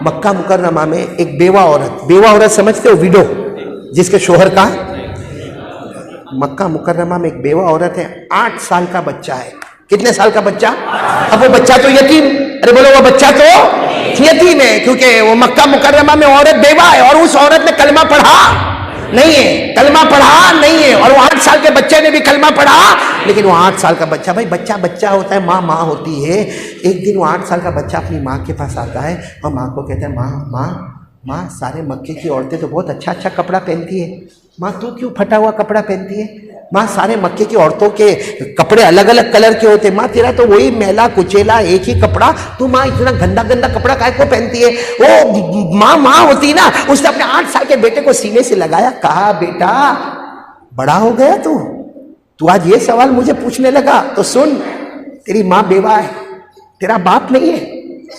मक्का मुकर्रमा में एक बेवा औरत समझते हो, विडो, जिसके शोहर का, मक्का मुकर्रमा में एक बेवा औरत है, 8 साल का बच्चा है। कितने साल का बच्चा? अब वो बच्चा तो यतीम, अरे बोलो वो बच्चा तो यतीम है, क्योंकि वो मक्का मुकर्रमा में औरत बेवा है और उस औरत ने कलमा पढ़ा नहीं है, कलमा पढ़ा नहीं है, और वो 8 साल के बच्चे ने भी कलमा पढ़ा, लेकिन वो 8 साल का बच्चा, भाई बच्चा बच्चा होता है, माँ होती है। एक दिन वो 8 साल का बच्चा अपनी माँ के पास आता है और माँ को कहता है, माँ सारे मक्के की औरतें तो बहुत अच्छा कपड़ा पहनती है, माँ तू क्यों फटा हुआ कपड़ा पहनती है? माँ सारे मक्के की औरतों के कपड़े अलग अलग कलर के होते, माँ तेरा तो वही मैला कुचेला एक ही कपड़ा, तू माँ इतना गंदा कपड़ा काहे को पहनती है? वो माँ होती ना, उसने अपने 8 साल के बेटे को सीने से लगाया, कहा बेटा बड़ा हो गया तू आज ये सवाल मुझे पूछने लगा, तो सुन, तेरी माँ बेवा है, तेरा बाप नहीं है,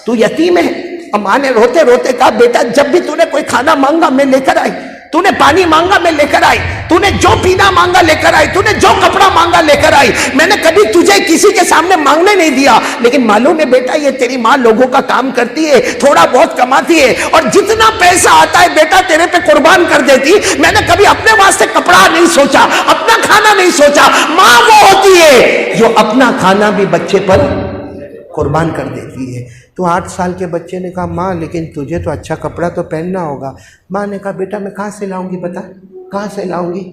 तू यतीम है। और माँ ने रोते रोते कहा, बेटा जब भी तूने कोई खाना मांगा मैं लेकर आई, तूने पानी मांगा मैं लेकर आई, तूने जो पीना मांगा लेकर आई, तूने जो कपड़ा मांगा लेकर आई, मैंने कभी तुझे किसी के सामने मांगने नहीं दिया। लेकिन मालूम है बेटा, ये तेरी माँ लोगों का काम करती है, थोड़ा बहुत कमाती है, और जितना पैसा आता है बेटा तेरे पे कुर्बान कर देती। मैंने कभी अपने वास्ते कपड़ा नहीं सोचा, अपना खाना नहीं सोचा। माँ वो होती है जो अपना खाना भी बच्चे पर कुर्बान कर देती है। तो 8 साल के बच्चे ने कहा, माँ लेकिन तुझे तो अच्छा कपड़ा तो पहनना होगा। माँ ने कहा, बेटा मैं कहाँ से लाऊंगी, बता कहाँ से लाऊंगी,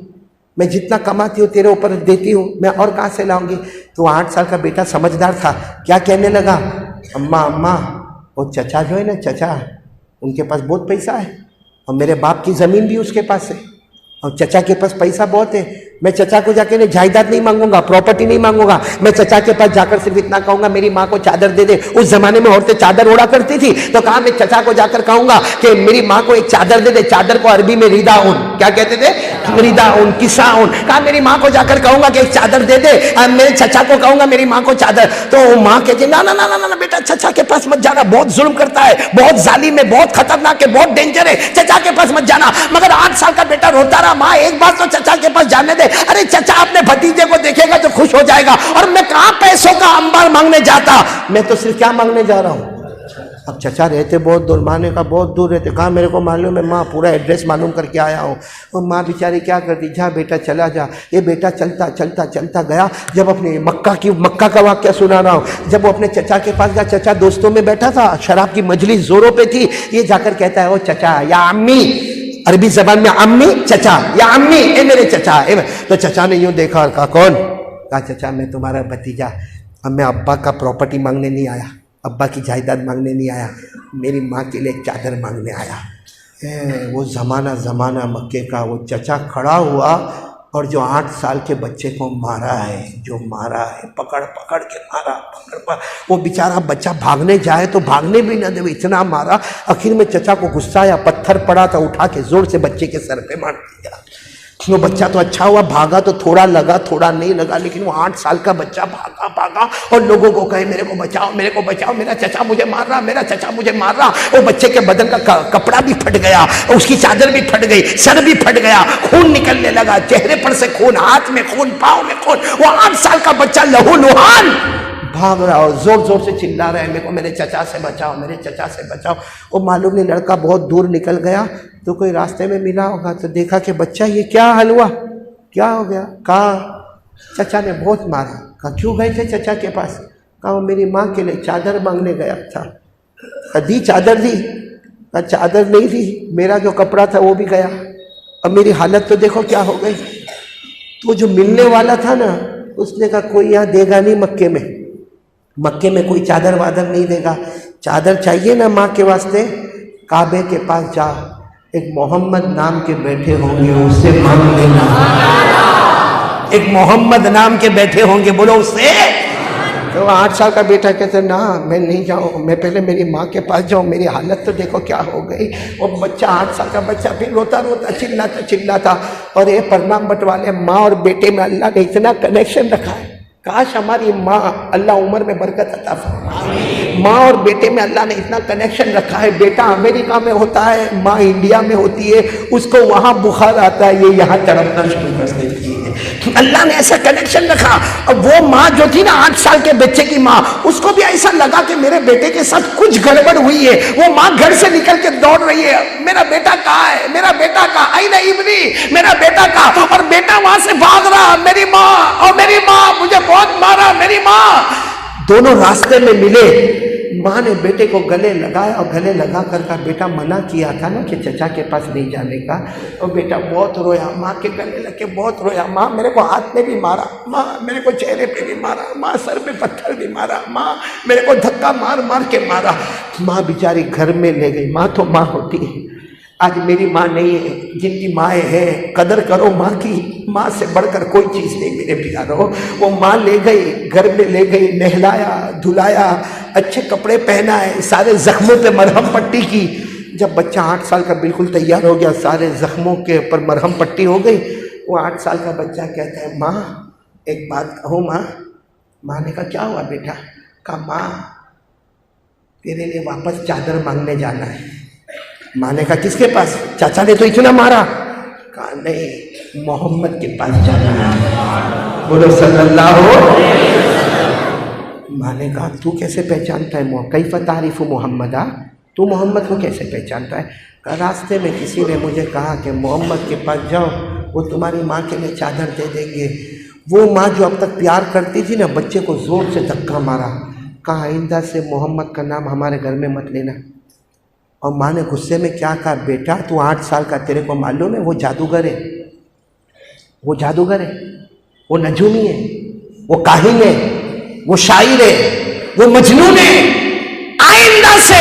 मैं जितना कमाती हूँ तेरे ऊपर देती हूँ, मैं और कहाँ से लाऊंगी? तो 8 साल का बेटा समझदार था, क्या कहने लगा, अम्मा वो चचा जो है ना, चचा उनके पास बहुत पैसा है, और मेरे बाप की ज़मीन भी उसके पास है, और चचा के पास पैसा बहुत है। मैं चचा को जाके नहीं जायदाद नहीं मांगूंगा, प्रॉपर्टी नहीं मांगूंगा, मैं चचा के पास जाकर सिर्फ इतना कहूंगा, मेरी माँ को चादर दे दे। उस जमाने में औरतें चादर ओढ़ा करती थी, तो कहा मैं चचा को जाकर कहूंगा कि मेरी माँ को एक चादर दे दे। चादर को अरबी में रिदा ऊन, क्या कहते थे, रिदा ऊन, किस्सा ऊन। कहा मेरी माँ को जाकर कहूंगा कि एक चादर दे दे, मेरे चचा को कहूंगा मेरी माँ को चादर। तो माँ कहती ना ना ना ना ना बेटा, चचा के पास मत जाना, बहुत जुल्म करता है, बहुत जालिम है, बहुत खतरनाक है, बहुत डेंजर है, चचा के पास मत जाना। मगर 8 साल का बेटा रोता रहा, माँ एक बार तो चचा के पास जाने दे। अरे चचा अपने भतीजे को देखेगा तो खुश हो जाएगा, और मैं कहाँ पैसों का अंबार मांगने जाता, मैं तो सिर्फ क्या मांगने जा रहा हूँ। अब चचा रहते बहुत दूर, माँ ने कहा बहुत दूर रहते, कहा मेरे को मालूम है माँ, पूरा एड्रेस मालूम करके आया हूँ। और माँ बेचारी क्या करती, जा बेटा चला जा। ये बेटा चलता चलता चलता गया, जब अपने मक्का का वाक्य सुना रहा हूँ, जब वो अपने चचा के पास गया, चचा दोस्तों में बैठा था, शराब की मजलिस जोरों पे थी, ये जाकर कहता है, ओ चचा या अम्मी, अरबी जबान में अम्मी, चचा या अम्मी, ए मेरे चचा। तो चचा ने यूं देखा और कहा कौन? कहा चचा मैं तुम्हारा भतीजा, अब मैं अब्बा का प्रॉपर्टी मांगने नहीं आया, अब्बा की जायदाद मांगने नहीं आया, मेरी माँ के लिए एक चादर मांगने आया। वो ज़माना मक्के का, वो चचा खड़ा हुआ और जो 8 साल के बच्चे को मारा है, पकड़ के मारा, वो बेचारा बच्चा भागने जाए तो भागने भी न दे, इतना मारा। आखिर में चचा को गुस्सा आया, पत्थर पड़ा था, उठा के जोर से बच्चे के सर पे मार दिया। वो बच्चा तो अच्छा हुआ, भागा तो थोड़ा लगा, थोड़ा नहीं लगा, लेकिन वो 8 साल का बच्चा भागा और लोगों को कहे मेरे को बचाओ, मेरा चचा मुझे मार रहा। वो बच्चे के बदन का कपड़ा भी फट गया, उसकी चादर भी फट गई, सर भी फट गया, खून निकलने लगा, चेहरे पर से खून, हाथ में खून, पाँव में खून। वो 8 साल का बच्चा लहूलुहान भाग रहा और जोर जोर से चिल्ला रहा है, मेरे चचा से बचाओ। वो मालूम नहीं, लड़का बहुत दूर निकल गया, तो कोई रास्ते में मिला होगा, तो देखा कि बच्चा ये क्या हाल हुआ, क्या हो गया? कहा चचा ने बहुत मारा। कहा क्यों गए थे चचा के पास? कहा वो मेरी माँ के लिए चादर मांगने गया था। दी चादर दी? कहा चादर नहीं दी, मेरा जो कपड़ा था वो भी गया, अब मेरी हालत तो देखो क्या हो गई। तो जो मिलने वाला था ना, उसने कहा कोई यहाँ देगा नहीं, मक्के में कोई चादर वादर नहीं देगा। चादर चाहिए ना माँ के वास्ते, काबे के पास जा, एक मोहम्मद नाम के बैठे होंगे, उससे मांग लेना। एक मोहम्मद नाम के बैठे होंगे, बोलो उससे। तो 8 साल का बेटा कहते ना मैं नहीं जाऊँ, मैं पहले मेरी माँ के पास जाऊँ, मेरी हालत तो देखो क्या हो गई। और बच्चा 8 साल का बच्चा फिर रोता चिल्लाता। और ये परनाम बट वाले, माँ और बेटे में अल्लाह ने इतना कनेक्शन रखा है, काश हमारी माँ, अल्लाह उम्र में बरकत अता फरमाए, माँ और बेटे में अल्लाह ने इतना कनेक्शन रखा है। बेटा अमेरिका में होता है, माँ इंडिया में होती है, उसको वहाँ बुखार आता है, ये यहाँ तड़पना शुरू कर देती है। अल्लाह ने ऐसा कनेक्शन रखा। और वो माँ जो थी ना 8 साल के बच्चे की माँ, उसको भी ऐसा लगा कि मेरे बेटे के साथ कुछ गड़बड़ हुई है। वो माँ घर से निकल के दौड़ रही है, मेरा बेटा कहाँ है, मेरा बेटा कहाँ, आई ना इबनी, मेरा बेटा कहाँ। और बेटा वहां से भाग रहा, मेरी माँ और मेरी माँ मुझे बहुत मारा, मेरी माँ। दोनों रास्ते में मिले। माँ ने बेटे को गले लगाया और गले लगा कर कहा, बेटा मना किया था ना कि चचा के पास नहीं जाने का। और बेटा बहुत रोया, माँ के गले लग के बहुत रोया। माँ मेरे को हाथ में भी मारा, माँ मेरे को चेहरे पे भी मारा, माँ सर पे पत्थर भी मारा, माँ मेरे को धक्का मार मार के मारा। माँ बेचारी घर में ले गई। माँ तो माँ होती है। आज मेरी माँ नहीं है, जिनकी माएँ हैं कदर करो माँ की। माँ से बढ़कर कोई चीज़ नहीं मेरे प्यारो। वो माँ ले गई, घर में ले गई, नहलाया धुलाया, अच्छे कपड़े पहनाए, सारे जख्मों पे मरहम पट्टी की। जब बच्चा 8 साल का बिल्कुल तैयार हो गया, सारे जख्मों के ऊपर मरहम पट्टी हो गई, वो 8 साल का बच्चा कहता है, माँ एक बात कहूँ माँ। माँ ने कहा क्या हुआ बेटा? कहा माँ तेरे लिए वापस चादर मांगने जाना है। माँ ने कहा किसके पास? चाचा ने तो इतना मारा। कहा नहीं, मोहम्मद के पास जाना है। बोलो सल्लल्लाहु। माँ ने कहा तू कैसे पहचानता है? कैफ़ तारिफ़ु मोहम्मदा, तू मोहम्मद को कैसे पहचानता है? कहा रास्ते में किसी ने मुझे कहा कि मोहम्मद के पास जाओ, वो तुम्हारी माँ के लिए चादर दे देंगे। वो माँ जो अब तक प्यार करती थी ना, बच्चे को जोर से धक्का मारा। कहा आइंदा से मोहम्मद का नाम हमारे घर में मत लेना। और माँ ने गुस्से में क्या कहा, बेटा तू 8 साल का, तेरे को मालूम है वो जादूगर है, वो जादूगर है, वो नजूमी है, वो काहिन है, वो शायर है, वो मजनून है। आइंदा से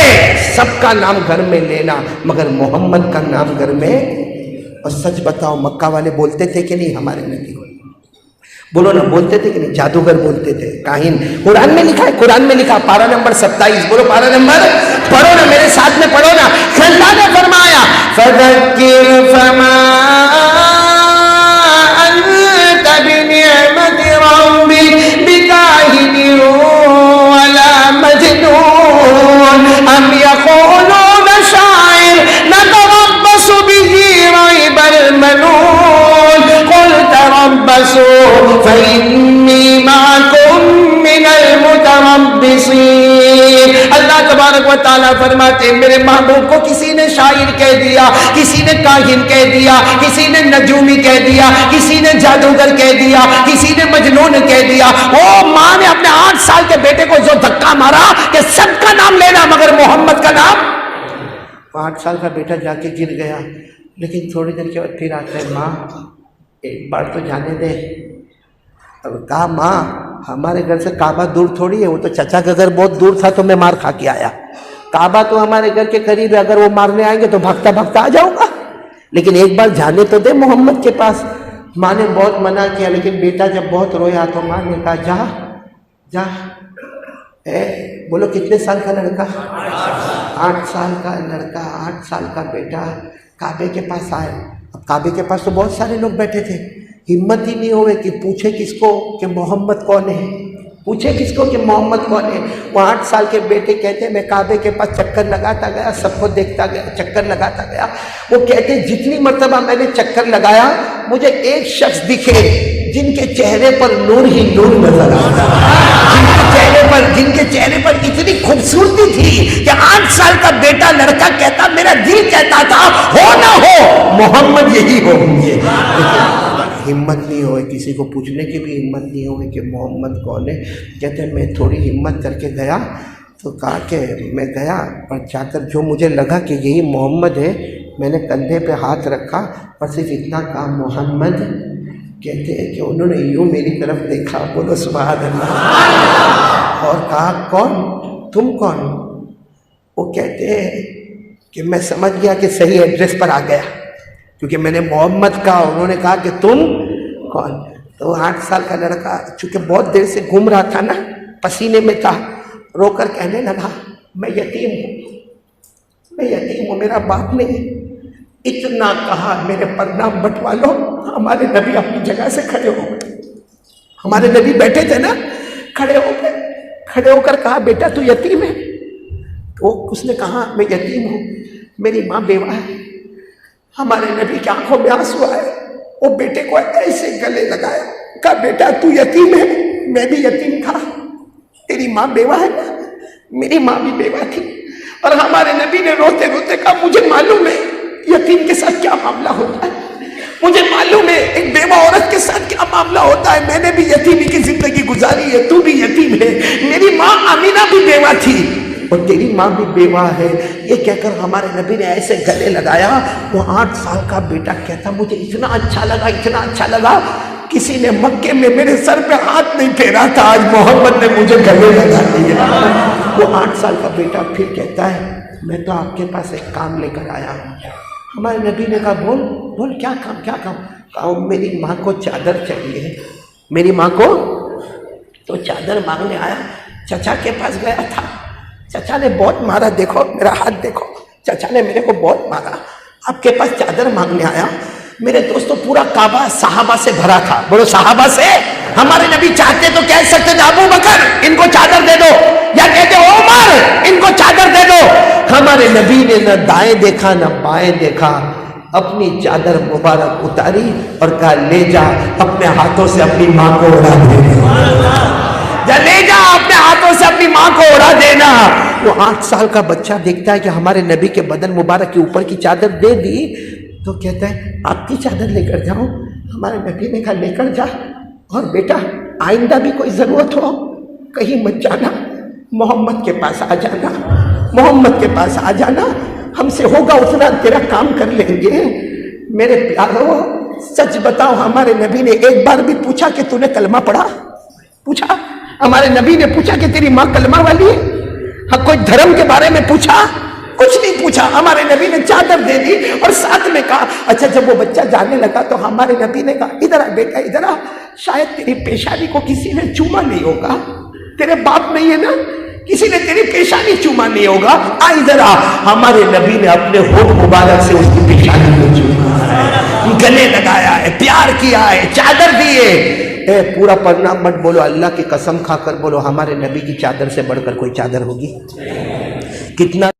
सबका नाम घर में लेना, मगर मोहम्मद का नाम घर में। और सच बताओ मक्का वाले बोलते थे कि नहीं हमारे नबी को? बोलो ना, बोलते थे कि नहीं? जादूगर बोलते थे, काहिन। कुरान में लिखा है, कुरान में लिखा, पारा नंबर 27। बोलो पारा नंबर, पढ़ो ना मेरे साथ में, पढ़ो ना। अल्लाह ने फरमाया फज़क्किर फमा अंत बिनिअमति रब्बिक बिकाहिनिन वला मजनून अम यक़ूलून शाइर नतरब्बसु बिही रैबल मनून क़ुल तरब्बसू फ़इन्नी माअकुम मिनल मुतरब्बिसीन। अल्लाह तबारक व तआला फरमाते हैं मेरे महबूब को किसी ने शायर कह दिया, किसी ने काहिन कह दिया, किसी ने नजूमी कह दिया, किसी ने जादूगर कह दिया, किसी ने मजनून कह दिया। ओ माँ ने अपने 8 साल के बेटे को जो धक्का मारा कि सबका नाम लेना मगर मोहम्मद का नाम। 8 साल का बेटा जाके गिर गया, लेकिन थोड़ी देर के बाद फिर आता है, माँ एक बार तो जाने दे। अब कहा माँ हमारे घर से काबा दूर थोड़ी है, वो तो चचा का घर बहुत दूर था तो मैं मार खा के आया। काबा तो हमारे घर के करीब है, अगर वो मारने आएंगे तो भागता भागता आ जाऊंगा, लेकिन एक बार जाने तो दे मोहम्मद के पास। माँ ने बहुत मना किया, लेकिन बेटा जब बहुत रोया तो माँ ने कहा जा जा। बोलो कितने साल का लड़का? 8 साल का लड़का, 8 साल का बेटा काबे के पास आए। अब काबे के पास तो बहुत सारे लोग बैठे थे, हिम्मत ही नहीं हुए कि पूछे किसको कि मोहम्मद कौन है, पूछे किसको कि मोहम्मद कौन है। वो 8 साल के बेटे कहते मैं काबे के पास चक्कर लगाता गया, सबको देखता गया, चक्कर लगाता गया। वो कहते जितनी मर्तबा मैंने चक्कर लगाया मुझे एक शख्स दिखे जिनके चेहरे पर नूर ही नूर नजर आता, जिनके चेहरे पर इतनी खूबसूरती थी कि 8 साल का बेटा लड़का कहता मेरा दिल कहता था हो ना हो मोहम्मद यही होंगे। हिम्मत नहीं हो, किसी को पूछने की भी हिम्मत नहीं हो कि मोहम्मद कौन है। कहते मैं थोड़ी हिम्मत करके गया तो कहा कि मैं गया, पर जाकर जो मुझे लगा कि यही मोहम्मद है, मैंने कंधे पे हाथ रखा और सिर्फ इतना कहा मोहम्मद। कहते हैं कि उन्होंने यूँ मेरी तरफ देखा, बोलो सुभान अल्लाह, और कहा कौन, तुम कौन? वो कहते हैं कि मैं समझ गया कि सही एड्रेस पर आ गया, क्योंकि मैंने मोहम्मद कहा, उन्होंने कहा कि तुम कौन। तो 8 साल का लड़का चूँकि बहुत देर से घूम रहा था ना, पसीने में था, रोकर कहने लगा मैं यतीम हूँ, मैं यतीम हूँ, मेरा बाप नहीं। इतना कहा मेरे परनाम बंटवा लो। हमारे नबी अपनी जगह से खड़े हो गए, हमारे नबी बैठे थे ना, खड़े हो गए, खड़े होकर कहा बेटा तू यतीम है? तो उसने कहा मैं यतीम हूँ, मेरी माँ बेवा है। हमारे नबी की आंखों में आंसू आए, वो बेटे को ऐसे गले लगाया, कहा बेटा तू यतीम है, मैं भी यतीम था, तेरी माँ बेवा है ना, मेरी माँ भी बेवा थी। और हमारे नबी ने रोते रोते कहा मुझे मालूम है यतीम के साथ क्या मामला होता है, मुझे मालूम है एक बेवा औरत के साथ क्या मामला होता है, मैंने भी यतीमी की जिंदगी गुजारी है, तू भी यतीम है, मेरी माँ अमीना भी बेवा थी और तेरी माँ भी बेवा है। ये कहकर हमारे नबी ने ऐसे गले लगाया। वो 8 साल का बेटा कहता मुझे इतना अच्छा लगा, इतना अच्छा लगा, किसी ने मक्के में मेरे सर पे हाथ नहीं फेरा था, आज मोहम्मद ने मुझे गले लगा दिया। वो 8 साल का बेटा फिर कहता है मैं तो आपके पास एक काम लेकर आया हूँ। हमारे नबी ने कहा बोल बोल क्या काम, क्या काम? कहा मेरी माँ को चादर चाहिए, मेरी माँ को। तो चादर मांगने आया, चचा के पास गया था, चचा ने बहुत मारा, देखो मेरा हाथ देखो, चचा ने मेरे को बहुत मारा, आपके पास चादर मांगने आया। मेरे दोस्तों पूरा काबा सहाबा से भरा था, बोलो सहाबा से। हमारे नबी चाहते तो कह सकते थे अबू बकर इनको चादर दे दो, या कहते उमर इनको चादर दे दो। हमारे नबी ने न दाएं देखा न बाएं देखा, अपनी चादर मुबारक उतारी और कहा ले जा अपने हाथों से अपनी माँ को उड़ा देना, ले जा अपने हाथों से अपनी माँ को उड़ा देना। वो 8 साल का बच्चा देखता है कि हमारे नबी के बदन मुबारक के ऊपर की चादर दे दी, तो कहता है आपकी चादर लेकर जाओ। हमारे नबी ने कहा लेकर जा, और बेटा आइंदा भी कोई जरूरत हो कहीं मत जाना, मोहम्मद के पास आ जाना, मोहम्मद के पास आ जाना, हमसे होगा उतना तेरा काम कर लेंगे। मेरे प्यारो सच बताओ, हमारे नबी ने एक बार भी पूछा कि तूने कलमा पढ़ा? पूछा? हमारे नबी ने पूछा कि तेरी माँ कलमा वाली है? हाँ, कोई धर्म के बारे में पूछा? कुछ नहीं पूछा। हमारे नबी ने चादर दे दी और साथ में कहा अच्छा जब वो बच्चा जाने लगा तो हमारे नबी ने कहा इधर आ बेटा, इधर आ, शायद तेरी पेशानी को किसी ने चूमा नहीं होगा, तेरे बाप नहीं है ना, किसी ने तेरी पेशानी चूमा नहीं होगा, आ इधर आ। हमारे नबी ने अपने होठ मुबारक से उसकी पेशानी को चूमा है, गले लगाया है, प्यार किया है, चादर दी है। पूरा पढ़ना मत बोलो, अल्लाह की कसम खाकर बोलो हमारे नबी की चादर से बढ़कर कोई चादर होगी? कितना